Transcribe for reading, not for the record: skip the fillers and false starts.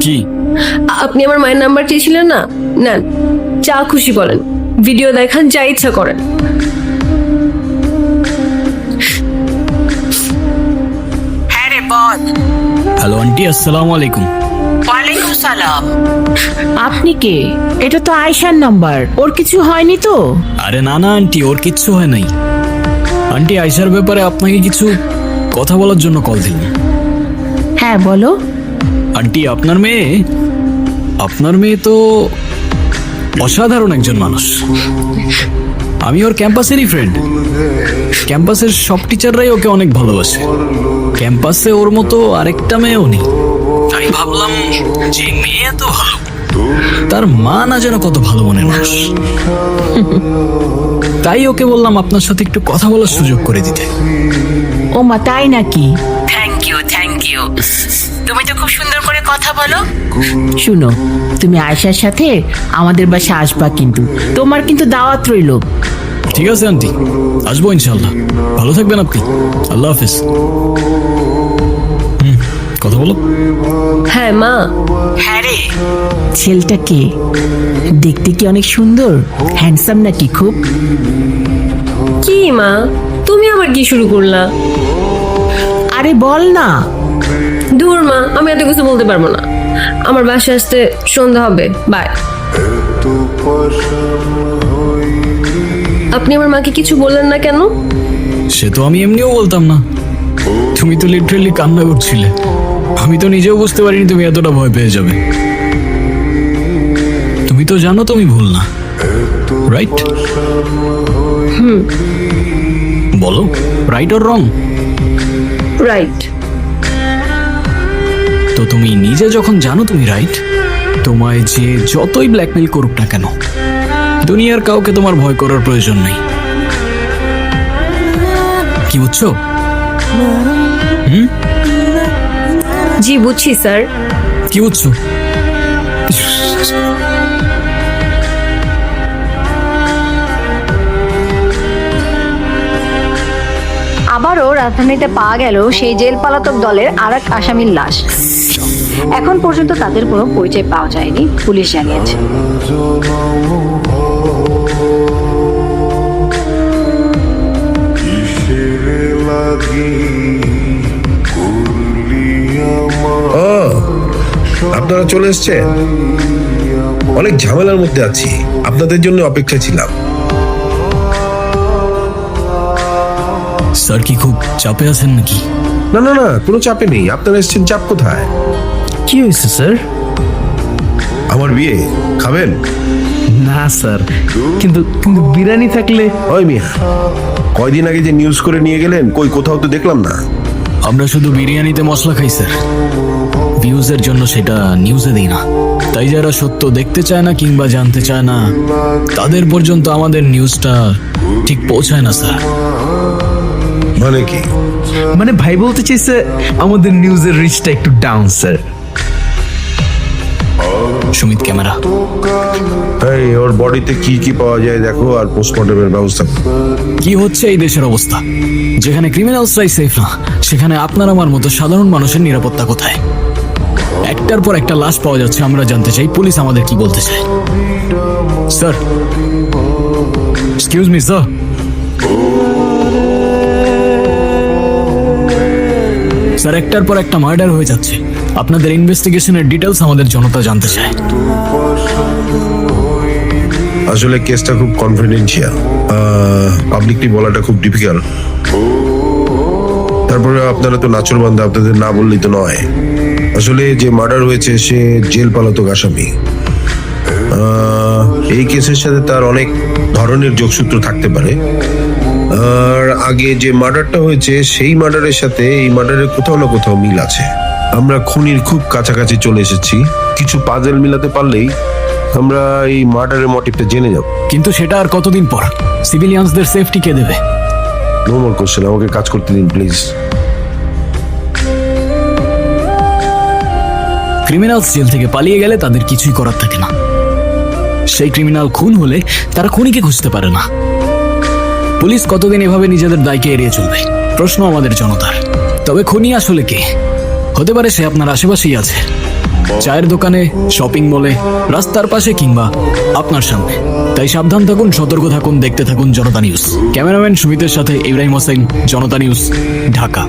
কি? আপনি আমার মায়ের নাম্বার চেয়েছিলেন না, নেন, যা খুশি বলেন, ভিডিও দেখান, যা ইচ্ছা করেন। হ্যাঁ রে বল। হ্যালো আন্টি, আসসালামু আলাইকুম। ওয়ালাইকুম সালাম। আপনি কে? এটা তো আয়শার নাম্বার, ওর কিছু হয়নি তো? আরে না না আন্টি, ওর কিচ্ছু হয় নাই। আন্টি, আয়শার ব্যাপারে আপনাকে কিছু কথা বলার জন্য কল দিলাম। হ্যাঁ বলো। আন্টি, আপনার মেয়ে তো অসাধারণ একজন মানুষ। আমি ওর ক্যাম্পাসেরই ফ্রেন্ড। ক্যাম্পাসের সব টিচাররাই ওকে অনেক ভালোবাসে। ক্যাম্পাসে ওর মতো আরেকটা মেয়েও নেই। তাই ভাবলাম যে মেয়ে এত ভালো, তার মা না যেন কত ভালো মনের মানুষ। তাই ওকে বললাম আপনার সাথে একটু কথা বলার সুযোগ করে দিতে। ও মা, তাই নাকি? Thank you. তুমি তো খুব সুন্দর করে কথা বলো। শুনো, তুমি আয়শার সাথে আমাদের বাসা আসবা, কিন্তু তোমার কিন্তু দাওয়াত রইলো। ঠিক আছে আন্টি, আসবো ইনশাল্লাহ। ভালো থাকবেন আপনি। আল্লাহ হাফেজ। কথা বলো। হ্যাঁ মা। হ্যাঁ রে, ছেলেটা কে? দেখতে কি অনেক সুন্দর, হ্যান্ডসাম নাকি খুব? কি মা, তুমি আবার কি শুরু করলা? আরে বল না। দূর মা, আমি এত কিছু বলতে পারবো না। আমার বাসায় আসতে সন্ধ্যা হবে, বাই। আপনি আমার মাকে কিছু বললেন না কেন? সে তো আমি এমনিও বলতাম না। তুমি তো লিটারেলি কান্না করছিলে। আমি তো নিজেও বুঝতে পারিনি তুমি এতটা ভয় পেয়ে যাবে। তুমি তো জানো তুমি ভুল না, রাইট? বলো, রাইট অর রং? রাইট। তো তুমি নিজে যখন জানো তুমি রাইট, তোমায় যে যতই ব্ল্যাকমেল করুক না কেন, দুনিয়ার কাউকে তোমার ভয় করার প্রয়োজন নেই। কি বুঝছো? জি বুঝছি স্যার। কি বুঝছো? আবারও রাজধানীতে পাওয়া গেল সেই জেল পলাতক দলের আরেক আসামির লাশ। এখন পর্যন্ত তাদের কোনো পরিচয় পাওয়া যায়নি, পুলিশ জানিয়েছে। ও, আপনারা চলে এসেছেন? অনেক ঝামেলার মধ্যে আছি, আপনাদের জন্য অপেক্ষা ছিলাম। স্যার কি খুব চাপে আছেন নাকি? না না না, কোনো চাপে নেই। আপনারা এসেছেন, চাপ কোথায়? কি হয়েছে স্যার? আমার বিয়ে খাবেন? না স্যার, কিন্তু কিন্তু বিরিয়ানি থাকলে। ওই মিয়া, কয়দিন আগে যে নিউজ করে নিয়ে গেলেন, কই কোথাও তো দেখলাম না। আমরা শুধু বিরিয়ানিতে মশলা খাই স্যার, ভিউজের জন্য সেটা নিউজে দিই না। তাই যারা সত্য দেখতে চায় না কিংবা জানতে চায় না, তাদের পর্যন্ত আমাদের নিউজটা ঠিক পৌঁছায় না স্যার। মানে কি? মানে ভাই বলতে চাইছে আমাদের নিউজের রিচটা একটু ডাউন স্যার। সুমিত ক্যামেরা। এই, ওর বডিতে কি কি পাওয়া যায় দেখো, আর পোস্টমর্টমের ব্যবস্থা করো। কি হচ্ছে এই দেশের অবস্থা? যেখানে ক্রিমিনালসরাই সেফ না, সেখানে আপনার আমার মতো সাধারণ মানুষের নিরাপত্তা কোথায়? একটার পর একটা লাশ পাওয়া যাচ্ছে। আমরা জানতে চাই পুলিশ আমাদের কি বলতে চায়। Sir, excuse me sir. Sir, একটার পর একটা মার্ডার হয়ে যাচ্ছে। আপনাদের ইনভেস্টিগেশনের ডিটেলস আমাদের জনতা জানতে চায়। আসলে কেসটা খুব কনফিডেন্সিয়াল, পাবলিকলি বলাটা খুব ডিফিকাল্ট। তারপরে আপনারা তো নাচরবান্ধা, আপনাদের না বললেই তো নয়। আসলে যে মার্ডার হয়েছে সে জেল পলাতক আসামি। এই কেসের সাথে তার অনেক ধরনের যোগসূত্র থাকতে পারে। আর আগে যে মার্ডারটা হয়েছে সেই মার্ডারের সাথে এই মার্ডারের কোথাও না কোথাও মিল আছে। আমরা খুনির খুব কাছাকাছি চলে এসেছি। কিছু পাজেল মিলাতে পারলেই আমরা এই মার্ডারের মোটিভটা জেনে যাব। কিন্তু সেটা আর কতদিন পর? সিভিলিয়ানসদের সেফটি কে দেবে? নো মোর কোশ্চেন, আমাকে কাজ করতে দিন প্লিজ। ক্রিমিনালস জেল থেকে পালিয়ে গেলে তাদের কিছুই করার থাকে না। সেই ক্রিমিনাল খুন হলে তারা খুনিকে খুঁজতে পারে না। পুলিশ কতদিন এভাবে নিজেদের দায়কে এড়িয়ে চলবে? প্রশ্ন আমাদের জনতার। তবে খুনি আসলে কে? হতে পারে সে আপনার আশেপাশেই আছে। চায়ের দোকানে, শপিং মলে, রাস্তার পাশে কিংবা আপনার সামনে। তাই সাবধান থাকুন, সতর্ক থাকুন, দেখতে থাকুন জনতা নিউজ। ক্যামেরাম্যান সুমিতের সাথে ইব্রাহিম হোসেন, জনতা নিউজ, ঢাকা।